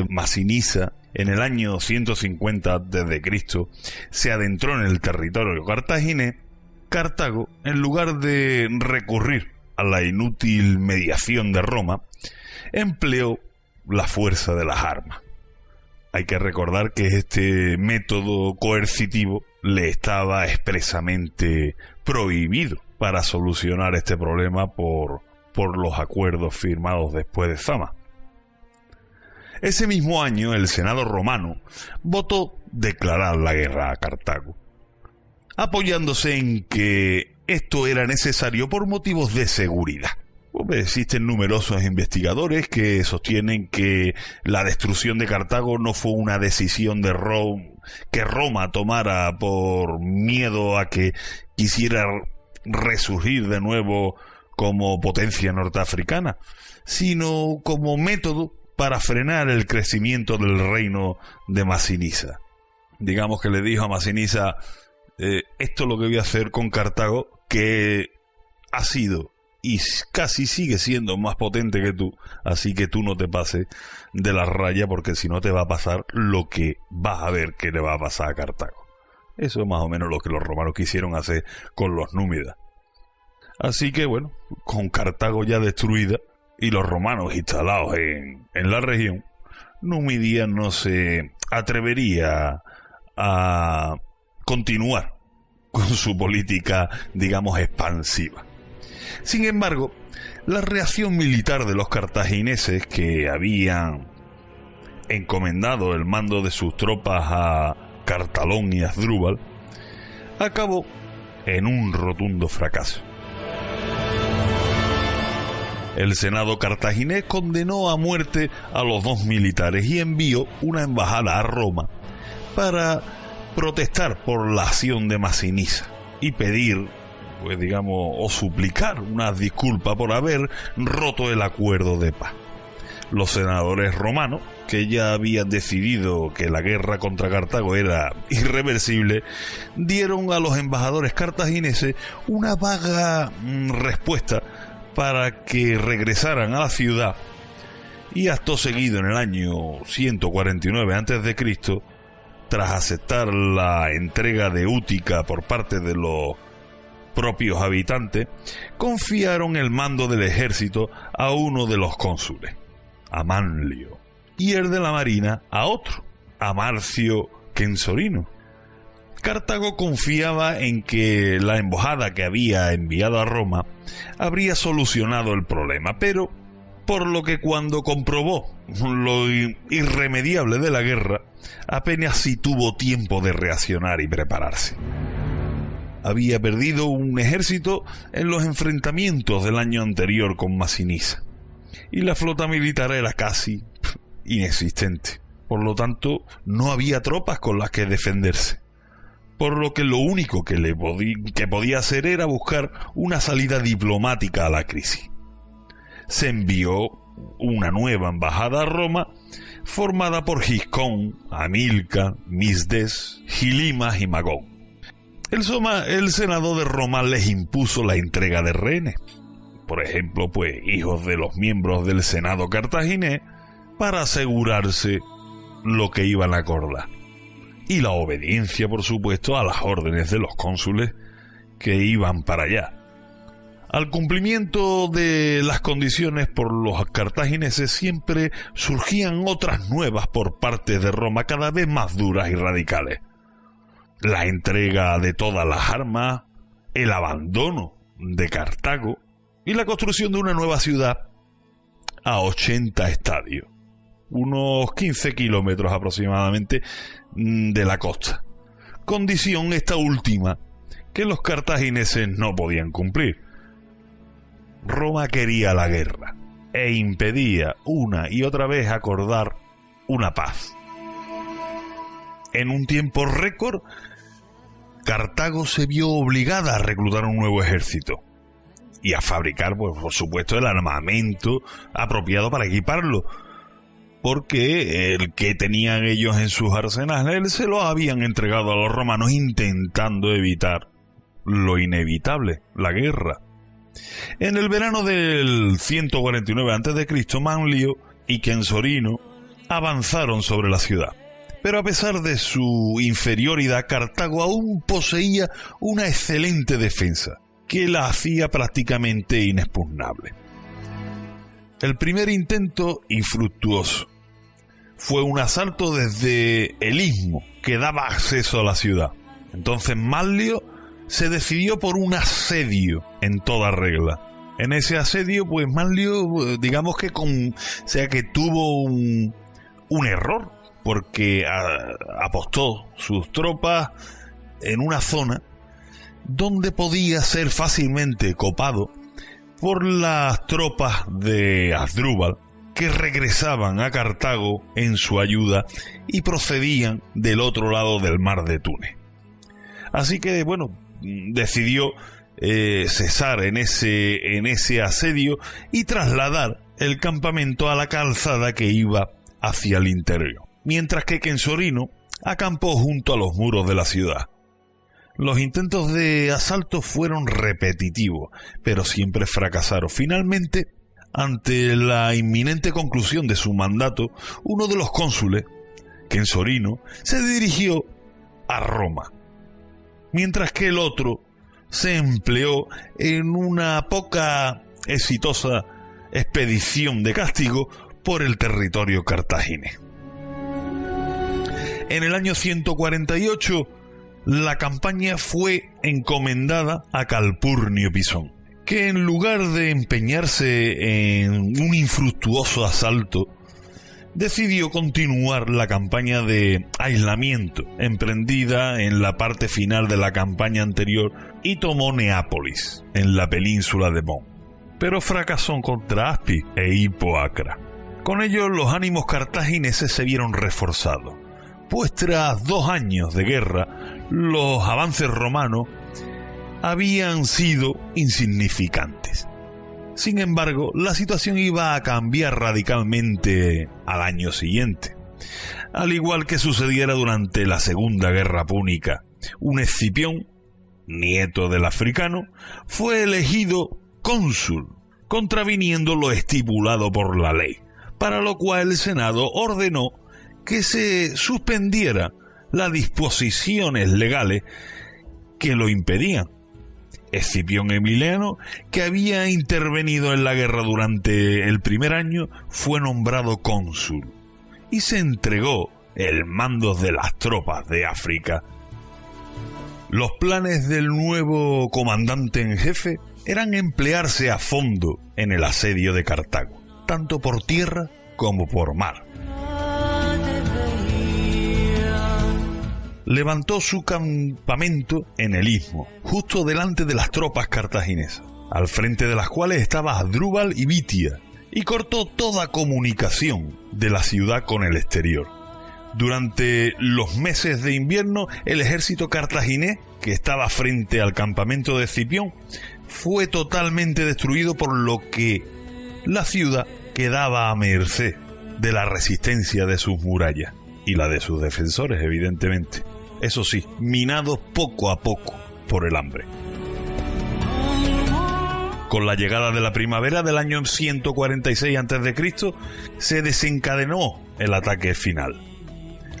Masinisa, en el año 150 a.C., se adentró en el territorio cartaginés, Cartago, en lugar de recurrir a la inútil mediación de Roma, empleó la fuerza de las armas. Hay que recordar que este método coercitivo le estaba expresamente prohibido para solucionar este problema por los acuerdos firmados después de Zama. Ese mismo año, el Senado romano votó declarar la guerra a Cartago, apoyándose en que esto era necesario por motivos de seguridad. Existen numerosos investigadores que sostienen que la destrucción de Cartago no fue una decisión de que Roma tomara por miedo a que quisiera resurgir de nuevo como potencia norteafricana, sino como método para frenar el crecimiento del reino de Masinisa. Digamos que le dijo a Masinisa: esto es lo que voy a hacer con Cartago, que ha sido y casi sigue siendo más potente que tú, así que tú no te pases de la raya, porque si no te va a pasar lo que vas a ver que le va a pasar a Cartago. Eso es más o menos lo que los romanos quisieron hacer con los númidas. Así que bueno, con Cartago ya destruida y los romanos instalados en la región, Numidia no se atrevería a continuar con su política, digamos, expansiva. Sin embargo, la reacción militar de los cartagineses, que habían encomendado el mando de sus tropas a Cartalón y Asdrúbal, acabó en un rotundo fracaso. El Senado cartaginés condenó a muerte a los dos militares y envió una embajada a Roma para protestar por la acción de Masinisa y pedir, pues digamos, o suplicar una disculpa por haber roto el acuerdo de paz. Los senadores romanos, que ya habían decidido que la guerra contra Cartago era irreversible, dieron a los embajadores cartagineses una vaga respuesta para que regresaran a la ciudad, y acto seguido, en el año 149 a.C., tras aceptar la entrega de Útica por parte de los propios habitantes, confiaron el mando del ejército a uno de los cónsules, a Manlio, y el de la marina a otro, a Marcio Censorino. Cartago confiaba en que la embajada que había enviado a Roma habría solucionado el problema, pero por lo que cuando comprobó lo irremediable de la guerra, apenas si tuvo tiempo de reaccionar y prepararse. Había perdido un ejército en los enfrentamientos del año anterior con Masinisa, y la flota militar era casi inexistente. Por lo tanto, no había tropas con las que defenderse, por lo que lo único que podía hacer era buscar una salida diplomática a la crisis. Se envió una nueva embajada a Roma, formada por Giscón, Hamilcar, Misdes, Gilimas y Magón. El Senado de Roma les impuso la entrega de rehenes, por ejemplo, hijos de los miembros del Senado cartaginés, para asegurarse lo que iban a acordar. Y la obediencia, por supuesto, a las órdenes de los cónsules que iban para allá. Al cumplimiento de las condiciones por los cartagineses siempre surgían otras nuevas por parte de Roma, cada vez más duras y radicales. La entrega de todas las armas, el abandono de Cartago y la construcción de una nueva ciudad a 80 estadios, unos 15 kilómetros aproximadamente de la costa. Condición esta última que los cartagineses no podían cumplir. Roma quería la guerra e impedía una y otra vez acordar una paz. En un tiempo récord, Cartago se vio obligada a reclutar un nuevo ejército y a fabricar, por supuesto, el armamento apropiado para equiparlo, porque el que tenían ellos en sus arsenales se lo habían entregado a los romanos, intentando evitar lo inevitable, la guerra. En el verano del 149 a.C., Manlio y Censorino avanzaron sobre la ciudad. Pero a pesar de su inferioridad, Cartago aún poseía una excelente defensa, que la hacía prácticamente inexpugnable. El primer intento, infructuoso, fue un asalto desde el istmo que daba acceso a la ciudad. Entonces Manlio se decidió por un asedio en toda regla. En ese asedio, Manlio, digamos que tuvo un error, porque apostó sus tropas en una zona donde podía ser fácilmente copado por las tropas de Asdrúbal, que regresaban a Cartago en su ayuda y procedían del otro lado del mar de Túnez. Así que, decidió cesar en ese asedio y trasladar el campamento a la calzada que iba hacia el interior, mientras que Censorino acampó junto a los muros de la ciudad. Los intentos de asalto fueron repetitivos, pero siempre fracasaron. Finalmente, ante la inminente conclusión de su mandato, uno de los cónsules, Censorino, se dirigió a Roma, mientras que el otro se empleó en una poca exitosa expedición de castigo por el territorio cartaginés. En el año 148, la campaña fue encomendada a Calpurnio Pisón, que en lugar de empeñarse en un infructuoso asalto, decidió continuar la campaña de aislamiento emprendida en la parte final de la campaña anterior y tomó Neápolis, en la península de Mon, pero fracasó contra Aspi e Hipoacra. Con ello, los ánimos cartagineses se vieron reforzados, pues tras 2 años de guerra, los avances romanos habían sido insignificantes. Sin embargo, la situación iba a cambiar radicalmente al año siguiente. Al igual que sucediera durante la Segunda Guerra Púnica, un Escipión, nieto del africano, fue elegido cónsul, contraviniendo lo estipulado por la ley, para lo cual el Senado ordenó que se suspendiera las disposiciones legales que lo impedían. Escipión Emiliano, que había intervenido en la guerra durante el primer año, fue nombrado cónsul y se entregó el mando de las tropas de África. Los planes del nuevo comandante en jefe eran emplearse a fondo en el asedio de Cartago, tanto por tierra como por mar. Levantó su campamento en el istmo, justo delante de las tropas cartaginesas, al frente de las cuales estaba Asdrúbal y Vitia, y cortó toda comunicación de la ciudad con el exterior. Durante los meses de invierno, el ejército cartaginés, que estaba frente al campamento de Escipión, fue totalmente destruido, por lo que la ciudad quedaba a merced de la resistencia de sus murallas y la de sus defensores, evidentemente. Eso sí, minados poco a poco por el hambre. Con la llegada de la primavera del año 146 a.C., se desencadenó el ataque final.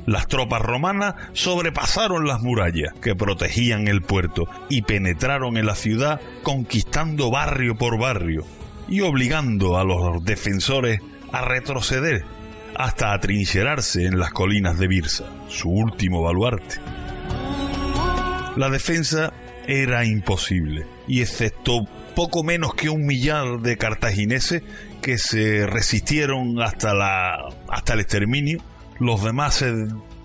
Las tropas romanas sobrepasaron las murallas que protegían el puerto y penetraron en la ciudad, conquistando barrio por barrio y obligando a los defensores a retroceder hasta atrincherarse en las colinas de Birsa, su último baluarte. La defensa era imposible, y excepto poco menos que 1 millar de cartagineses que se resistieron hasta el exterminio, los demás se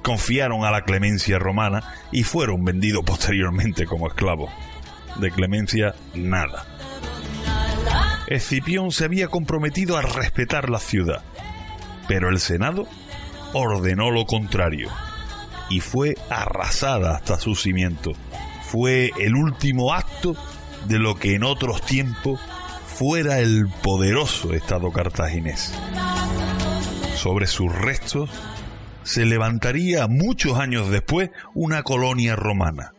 confiaron a la clemencia romana y fueron vendidos posteriormente como esclavos. De clemencia, nada. Escipión se había comprometido a respetar la ciudad, pero el Senado ordenó lo contrario y fue arrasada hasta su cimiento. Fue el último acto de lo que en otros tiempos fuera el poderoso Estado cartaginés. Sobre sus restos se levantaría muchos años después una colonia romana.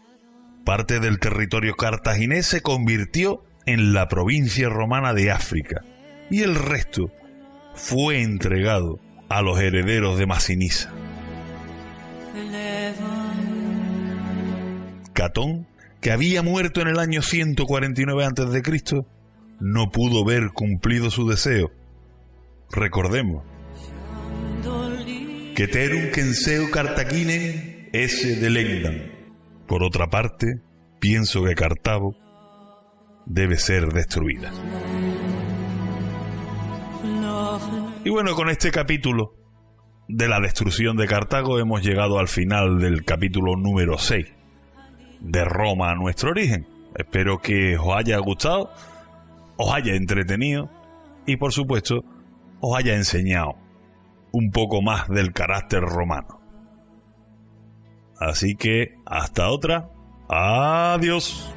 Parte del territorio cartaginés se convirtió en la provincia romana de África y el resto fue entregado a los herederos de Masinisa. Catón, que había muerto en el año 149 a.C., no pudo ver cumplido su deseo. Recordemos: Ceterum censeo Cartaginem esse delendam. Por otra parte, pienso que Cartago debe ser destruida. Y bueno, con este capítulo de la destrucción de Cartago hemos llegado al final del capítulo número 6 de Roma a nuestro origen. Espero que os haya gustado, os haya entretenido y por supuesto os haya enseñado un poco más del carácter romano. Así que hasta otra. Adiós.